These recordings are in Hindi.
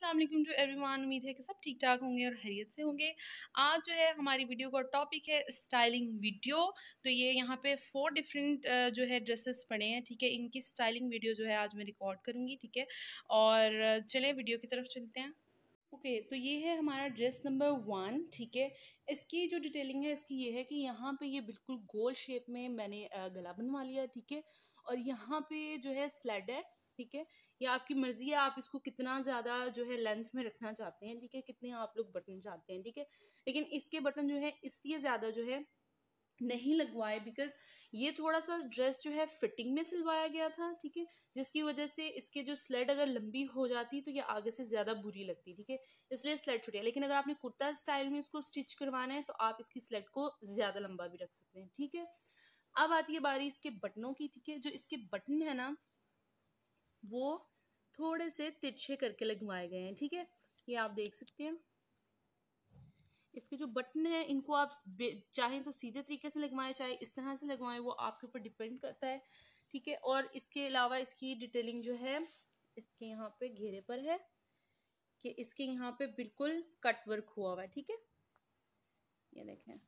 अस्सलाम वालेकुम टू एवरीवन। उम्मीद है कि सब ठीक ठाक होंगे और खैरियत से होंगे। आज जो है हमारी वीडियो का टॉपिक है स्टाइलिंग वीडियो। तो ये यहाँ पे 4 डिफरेंट जो है ड्रेसेस पड़े हैं, ठीक है। इनकी स्टाइलिंग वीडियो जो है आज मैं रिकॉर्ड करूँगी, ठीक है। और चले वीडियो की तरफ चलते हैं। ओके तो ये है हमारा ड्रेस नंबर 1, ठीक है। इसकी जो डिटेलिंग है इसकी ये है कि यहाँ पे ये बिल्कुल गोल शेप में मैंने गला बनवा लिया, ठीक है। और यहाँ पे जो है स्लेड है, ठीक है। या आपकी मर्जी है, आप इसको कितना ज़्यादा जो है लेंथ में रखना चाहते हैं, ठीक है। कितने आप लोग बटन चाहते हैं, ठीक है। लेकिन इसके बटन जो है इसलिए ज़्यादा जो है नहीं लगवाए बिकॉज ये थोड़ा सा ड्रेस जो है फिटिंग में सिलवाया गया था, ठीक है। जिसकी वजह से इसके जो स्लेट अगर लंबी हो जाती तो ये आगे से ज़्यादा बुरी लगती, ठीक है। इसलिए स्लेट छोटी है। लेकिन अगर आपने कुर्ता स्टाइल में इसको स्टिच करवाना है तो आप इसकी स्लेट को ज़्यादा लंबा भी रख सकते हैं, ठीक है। अब आती है बारी इसके बटनों की, ठीक है। जो इसके बटन है ना वो थोड़े से तिरछे करके लगवाए गए हैं, ठीक है। ये आप देख सकते हैं। इसके जो बटन है इनको आप चाहें तो सीधे तरीके से लगवाएं, चाहे इस तरह से लगवाएं, वो आपके ऊपर डिपेंड करता है, ठीक है। और इसके अलावा इसकी डिटेलिंग जो है इसके यहाँ पे घेरे पर है कि इसके यहाँ पे बिल्कुल कट वर्क हुआ हुआ है, ठीक है। ये देखें,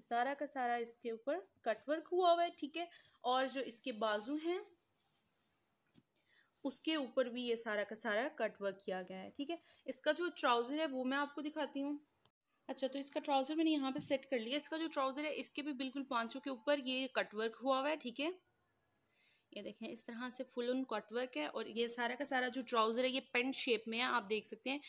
सारा का सारा इसके ऊपर कट वर्क हुआ हुआ है, ठीक है। और जो इसके बाजू हैं उसके ऊपर भी ये सारा का सारा कट वर्क किया गया है, ठीक है। इसका जो ट्राउजर है वो मैं आपको दिखाती हूँ। अच्छा, तो इसका ट्राउजर मैंने यहाँ पे सेट कर लिया। इसका जो ट्राउजर है इसके भी बिल्कुल पांचों के ऊपर ये कट वर्क हुआ हुआ है, ठीक है। ये देखें, इस तरह से फुल ऑन कट वर्क है। और ये सारा का सारा जो ट्राउजर है ये पेंट शेप में है, आप देख सकते हैं।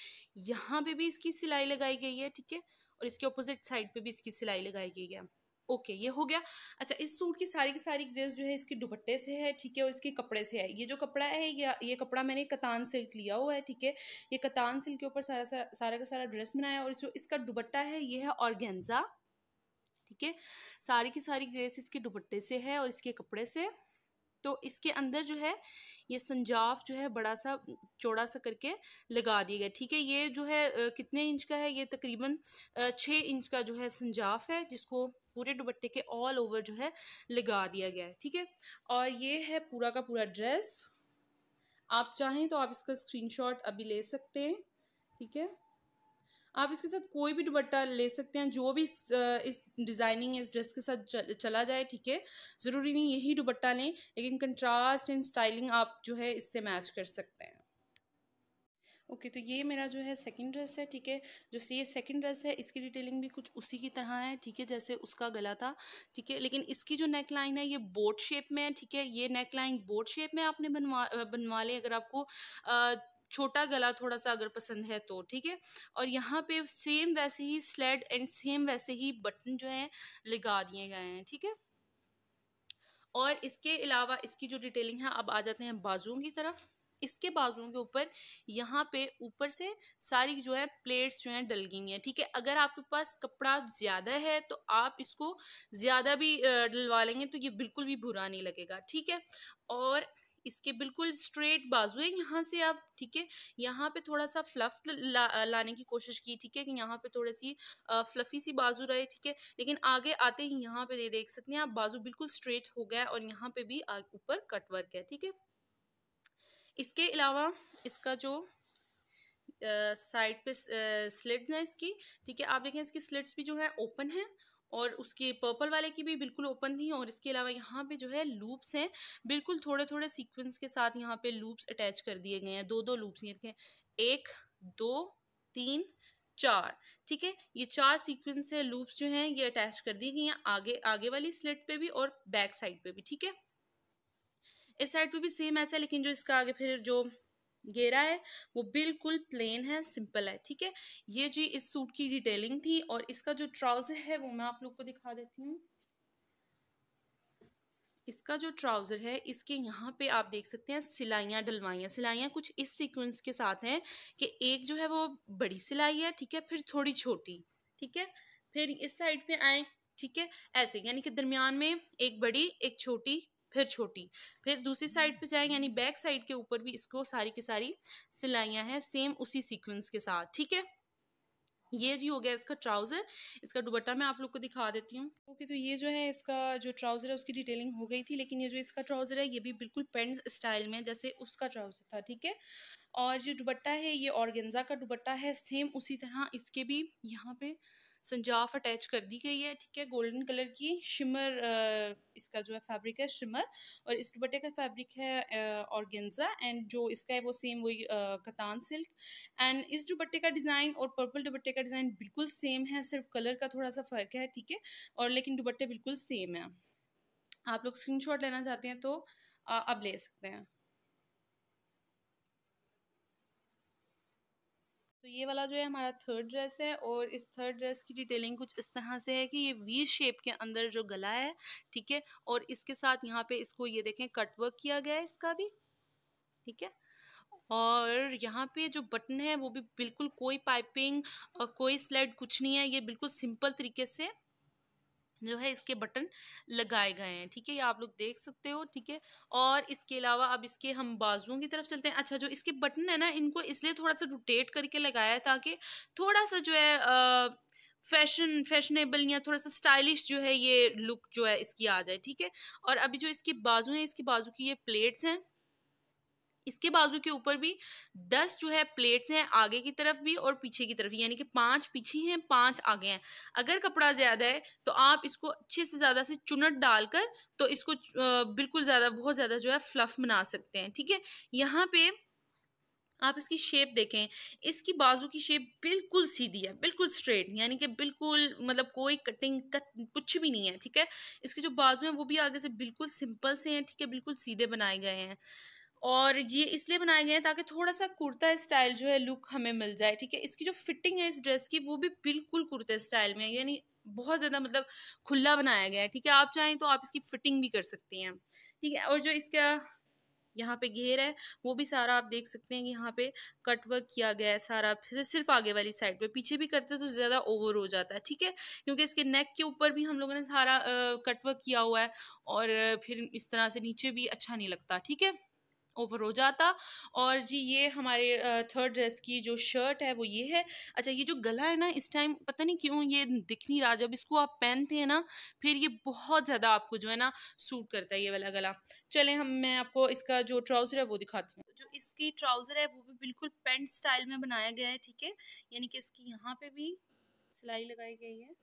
यहाँ पे भी इसकी सिलाई लगाई गई है, ठीक है। और इसके अपोजिट साइड पे भी इसकी सिलाई लगाई गई है। ओके, ये हो गया। अच्छा, इस सूट की सारी ग्रेस जो है इसके दुपट्टे से है, ठीक है। और इसके कपड़े से है। ये जो कपड़ा है ये कपड़ा मैंने कतान सिल्क लिया हुआ है, ठीक है। ये कतान सिल्क के ऊपर सारा का सारा ड्रेस बनाया। और जो इसका दुपट्टा है ये है ऑर्गेन्जा, ठीक है। सारी की सारी ग्रेस इसके दुपट्टे से है और इसके कपड़े से। तो इसके अंदर जो है ये संजाफ जो है बड़ा सा चौड़ा सा करके लगा दिया गया, ठीक है। ये जो है कितने इंच का है, ये तकरीबन 6 इंच का जो है संजाफ है, जिसको पूरे दुपट्टे के ऑल ओवर जो है लगा दिया गया है, ठीक है। और ये है पूरा का पूरा ड्रेस। आप चाहें तो आप इसका स्क्रीनशॉट अभी ले सकते हैं, ठीक है। आप इसके साथ कोई भी दुपट्टा ले सकते हैं जो भी इस डिज़ाइनिंग इस ड्रेस के साथ चला जाए, ठीक है। ज़रूरी नहीं यही दुपट्टा लें, लेकिन कंट्रास्ट एंड स्टाइलिंग आप जो है इससे मैच कर सकते हैं। ओके तो ये मेरा जो है सेकंड ड्रेस है, ठीक है। जो ये सेकंड ड्रेस है इसकी डिटेलिंग भी कुछ उसी की तरह है, ठीक है, जैसे उसका गला था, ठीक है। लेकिन इसकी जो नेक लाइन है ये बोट शेप में है, ठीक है। ये नेक लाइन बोट शेप में आपने बनवा ले अगर आपको छोटा गला थोड़ा सा अगर पसंद है तो, ठीक है। और यहाँ पे सेम वैसे ही स्लेड एंड सेम वैसे ही बटन जो है लगा दिए गए हैं, ठीक है। और इसके अलावा इसकी जो डिटेलिंग है, अब आ जाते हैं बाजुओं की तरफ। इसके बाजुओं के ऊपर यहाँ पे ऊपर से सारी जो है प्लेट्स जो हैं डल गई हैं, ठीक है। अगर आपके पास कपड़ा ज़्यादा है तो आप इसको ज़्यादा भी डलवा लेंगे तो ये बिल्कुल भी बुरा नहीं लगेगा, ठीक है। और इसके बिल्कुल स्ट्रेट बाजू है यहाँ से आप, ठीक है। यहाँ पे थोड़ा सा फ्लफ लाने की कोशिश की, ठीक है, कि यहाँ पे थोड़ी सी फ्लफी सी बाजू रहे, ठीक है। लेकिन आगे आते ही यहाँ पे देख सकते हैं आप बाजू बिल्कुल स्ट्रेट हो गया और यहाँ पे भी ऊपर कट वर्क है, ठीक है। इसके अलावा इसका जो साइड पे स्लिट्स है इसकी, ठीक है। आप देखें इसकी स्लिट्स भी जो है ओपन है और उसके पर्पल वाले की भी बिल्कुल ओपन थी। और इसके अलावा यहाँ पे जो है लूप्स हैं, बिल्कुल थोड़े थोड़े सीक्वेंस के साथ यहाँ पे लूप्स अटैच कर दिए गए हैं। दो लूप्स, ये देखें, 1 2 3 4, ठीक है। ये 4 सीक्वेंस से लूप्स जो हैं ये अटैच कर दी गई हैं आगे वाली स्लिट पे भी और बैक साइड पे भी, ठीक है। इस साइड पे भी सेम ऐसा है, लेकिन जो इसका आगे फिर जो घेरा है वो बिल्कुल प्लेन है, सिंपल है, ठीक है। ये जी इस सूट की डिटेलिंग थी। और इसका जो ट्राउजर है वो मैं आप लोग को दिखा देती हूँ। इसका जो ट्राउजर है इसके यहाँ पे आप देख सकते हैं सिलाइयाँ डलवाइयाँ। सिलाइयाँ कुछ इस सीक्वेंस के साथ हैं कि एक जो है वो बड़ी सिलाई है, ठीक है, फिर थोड़ी छोटी, ठीक है, फिर इस साइड पे आए, ठीक है, ऐसे यानी कि दरमियान में एक बड़ी एक छोटी फिर छोटी, फिर दूसरी साइड पे जाए यानी बैक साइड के ऊपर भी इसको सारी की सारी सिलाइयाँ हैं सेम उसी सीक्वेंस के साथ, ठीक है। ये जी हो गया इसका ट्राउज़र। इसका दुपट्टा मैं आप लोग को दिखा देती हूँ। ओके, तो ये जो है इसका जो ट्राउज़र है उसकी डिटेलिंग हो गई थी, लेकिन ये जो इसका ट्राउज़र है ये भी बिल्कुल पैंट स्टाइल में जैसे उसका ट्राउज़र था, ठीक है। और जो दुपट्टा है ये ऑर्गेन्जा का दुपट्टा है, सेम उसी तरह इसके भी यहाँ पे संजाफ अटैच कर दी गई है, ठीक है। गोल्डन कलर की शिमर इसका जो है फैब्रिक है शिमर, और इस दुपट्टे का फैब्रिक है ऑर्गेन्जा, एंड जो इसका है वो सेम वही कतान सिल्क। एंड इस दुपट्टे का डिज़ाइन और पर्पल दुपट्टे का डिज़ाइन बिल्कुल सेम है, सिर्फ कलर का थोड़ा सा फ़र्क है, ठीक है। और लेकिन दुपट्टे बिल्कुल सेम है। आप लोग स्क्रीनशॉट लेना चाहते हैं तो अब ले सकते हैं। तो ये वाला जो है हमारा थर्ड ड्रेस है, और इस थर्ड ड्रेस की डिटेलिंग कुछ इस तरह से है कि ये वी शेप के अंदर जो गला है, ठीक है, और इसके साथ यहाँ पे इसको ये देखें कट वर्क किया गया है इसका भी, ठीक है। और यहाँ पे जो बटन है वो भी बिल्कुल कोई पाइपिंग और कोई स्लेट कुछ नहीं है, ये बिल्कुल सिंपल तरीके से जो है इसके बटन लगाए गए हैं, ठीक है, ये आप लोग देख सकते हो, ठीक है। और इसके अलावा अब इसके हम बाजुओं की तरफ चलते हैं। अच्छा, जो इसके बटन है ना, इनको इसलिए थोड़ा सा रोटेट करके लगाया है ताकि थोड़ा सा जो है फैशनेबल या थोड़ा सा स्टाइलिश जो है ये लुक जो है इसकी आ जाए, ठीक है। और अभी जो इसकी बाजू है, इसकी बाजू की ये प्लेट्स हैं, इसके बाजू के ऊपर भी 10 जो है प्लेट्स हैं, आगे की तरफ भी और पीछे की तरफ, यानी कि 5 पीछे हैं 5 आगे हैं। अगर कपड़ा ज्यादा है तो आप इसको अच्छे से ज्यादा से चुनट डालकर तो इसको बिल्कुल ज्यादा बहुत ज्यादा जो है फ्लफ बना सकते हैं, ठीक है। यहाँ पे आप इसकी शेप देखें, इसकी बाजू की शेप बिल्कुल सीधी है, बिल्कुल स्ट्रेट, यानी कि बिल्कुल मतलब कोई कटिंग कट कुछ भी नहीं है, ठीक है। इसकी जो बाजू हैं वो भी आगे से बिल्कुल सिंपल से हैं, ठीक है, बिल्कुल सीधे बनाए गए हैं। और ये इसलिए बनाए गए हैं ताकि थोड़ा सा कुर्ता स्टाइल जो है लुक हमें मिल जाए, ठीक है। इसकी जो फिटिंग है इस ड्रेस की वो भी बिल्कुल कुर्ते स्टाइल में है, यानी बहुत ज्यादा मतलब खुला बनाया गया है, ठीक है। आप चाहें तो आप इसकी फिटिंग भी कर सकती हैं, ठीक है। और जो इसका यहाँ पे घेर है वो भी सारा आप देख सकते हैं कि यहाँ पे कट वर्क किया गया है सारा, सिर्फ आगे वाली साइड पे, पीछे भी करते तो ज्यादा ओवर हो जाता है, ठीक है, क्योंकि इसके नेक के ऊपर भी हम लोगों ने सारा कट वर्क किया हुआ है, और फिर इस तरह से नीचे भी अच्छा नहीं लगता, ठीक है, ओवर हो जाता। और जी ये हमारे थर्ड ड्रेस की जो शर्ट है वो ये है। अच्छा, ये जो गला है ना इस टाइम पता नहीं क्यों ये दिख नहीं रहा, जब इसको आप पहनते हैं ना फिर ये बहुत ज़्यादा आपको जो है ना सूट करता है ये वाला गला। चले मैं आपको इसका जो ट्राउज़र है वो दिखाती हूँ। जो इसकी ट्राउज़र है वो भी बिल्कुल पेंट स्टाइल में बनाया गया है, ठीक है, यानी कि इसकी यहाँ पे भी सिलाई लगाई गई है,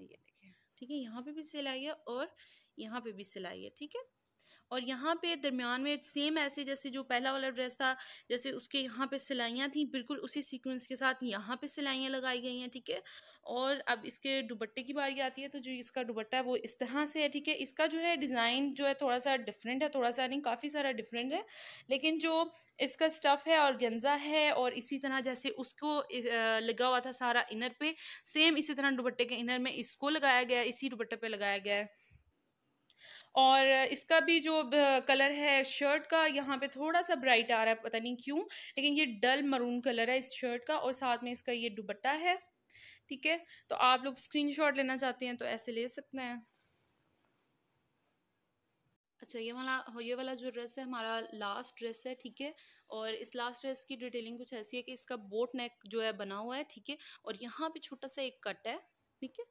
ये देखिए, ठीक है, यहाँ पे भी सिलाई है और यहाँ पे भी सिलाई है, ठीक है। और यहाँ पे दरमियान में सेम ऐसे जैसे जो पहला वाला ड्रेस था, जैसे उसके यहाँ पे सिलाइयाँ थी बिल्कुल उसी सीक्वेंस के साथ यहाँ पे सिलाइयाँ लगाई गई हैं, ठीक है। और अब इसके दुपट्टे की बारी आती है, तो जो इसका दुपट्टा है वो इस तरह से है, ठीक है। इसका जो है डिज़ाइन जो है थोड़ा सा डिफरेंट है, थोड़ा सा नहीं काफ़ी सारा डिफरेंट है, लेकिन जो इसका स्टफ़ है ऑर्गेन्जा है, और इसी तरह जैसे उसको लगा हुआ था सारा इनर पे, सेम इसी तरह दुपट्टे के इनर में इसको लगाया गया है, इसी दुपट्टे पे लगाया गया है। और इसका भी जो कलर है शर्ट का यहाँ पे थोड़ा सा ब्राइट आ रहा है, पता नहीं क्यों, लेकिन ये डल मरून कलर है इस शर्ट का, और साथ में इसका ये दुपट्टा है, ठीक है। तो आप लोग स्क्रीनशॉट लेना चाहते हैं तो ऐसे ले सकते हैं। अच्छा, ये वाला जो ड्रेस है हमारा लास्ट ड्रेस है, ठीक है। और इस लास्ट ड्रेस की डिटेलिंग कुछ ऐसी है कि इसका बोट नेक जो है बना हुआ है, ठीक है, और यहाँ पे छोटा सा एक कट है, ठीक है।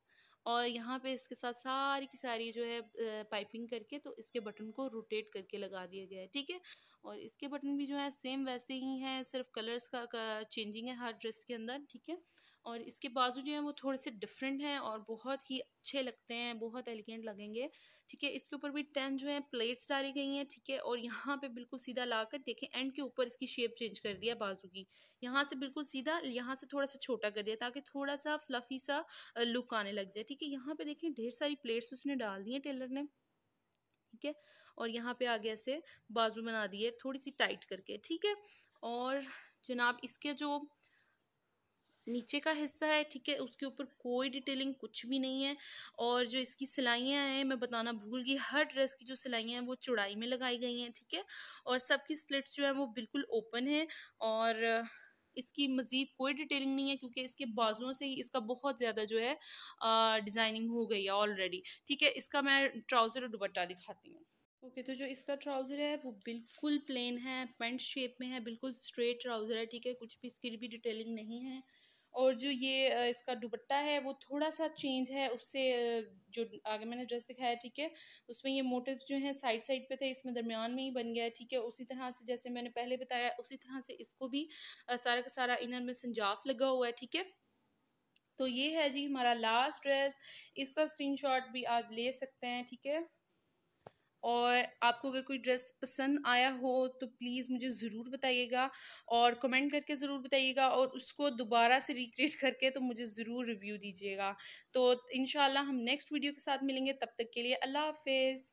और यहाँ पे इसके साथ सारी की सारी जो है पाइपिंग करके तो इसके बटन को रोटेट करके लगा दिया गया है, ठीक है। और इसके बटन भी जो है सेम वैसे ही हैं, सिर्फ कलर्स का चेंजिंग है हर ड्रेस के अंदर, ठीक है। और इसके बाजू जो है वो थोड़े से डिफरेंट हैं और बहुत ही अच्छे लगते हैं, बहुत एलिगेंट लगेंगे, ठीक है। इसके ऊपर भी 10 जो है प्लेट्स डाली गई हैं, ठीक है। और यहाँ पे बिल्कुल सीधा लाकर देखें एंड के ऊपर इसकी शेप चेंज कर दिया बाजू की, यहाँ से बिल्कुल सीधा, यहाँ से थोड़ा सा छोटा कर दिया ताकि थोड़ा सा फ्लफी सा लुक आने लग जाए, ठीक है। यहाँ पे देखें ढेर सारी प्लेट्स उसने डाल दी हैं टेलर ने, ठीक है। और यहाँ पे आगे ऐसे बाजू बना दी है थोड़ी सी टाइट करके, ठीक है। और जनाब इसके जो नीचे का हिस्सा है, ठीक है, उसके ऊपर कोई डिटेलिंग कुछ भी नहीं है। और जो इसकी सिलाइयाँ हैं मैं बताना भूल गई, हर ड्रेस की जो सिलाइयाँ हैं वो चौड़ाई में लगाई गई हैं, ठीक है। और सबकी स्लिट्स जो है वो बिल्कुल ओपन है, और इसकी मज़ीद कोई डिटेलिंग नहीं है क्योंकि इसके बाजुओं से ही इसका बहुत ज़्यादा जो है डिज़ाइनिंग हो गई है ऑलरेडी, ठीक है। इसका मैं ट्राउज़र और दुपट्टा दिखाती हूँ। ओके, तो जो इसका ट्राउज़र है वो बिल्कुल प्लेन है, पेंट शेप में है, बिल्कुल स्ट्रेट ट्राउज़र है, ठीक है, कुछ भी इसकी भी डिटेलिंग नहीं है। और जो ये इसका दुपट्टा है वो थोड़ा सा चेंज है उससे, जो आगे मैंने ड्रेस दिखाया है, ठीक है, उसमें ये मोटिव जो है साइड साइड पे थे, इसमें दरमियान में ही बन गया है, ठीक है। उसी तरह से जैसे मैंने पहले बताया उसी तरह से इसको भी सारा का सारा इनर में संजाफ लगा हुआ है, ठीक है। तो ये है जी हमारा लास्ट ड्रेस, इसका स्क्रीनशॉट भी आप ले सकते हैं, ठीक है। और आपको अगर कोई ड्रेस पसंद आया हो तो प्लीज़ मुझे ज़रूर बताइएगा और कमेंट करके ज़रूर बताइएगा, और उसको दोबारा से रिक्रिएट करके तो मुझे ज़रूर रिव्यू दीजिएगा। तो इंशाल्लाह हम नेक्स्ट वीडियो के साथ मिलेंगे, तब तक के लिए अल्लाह हाफिज़।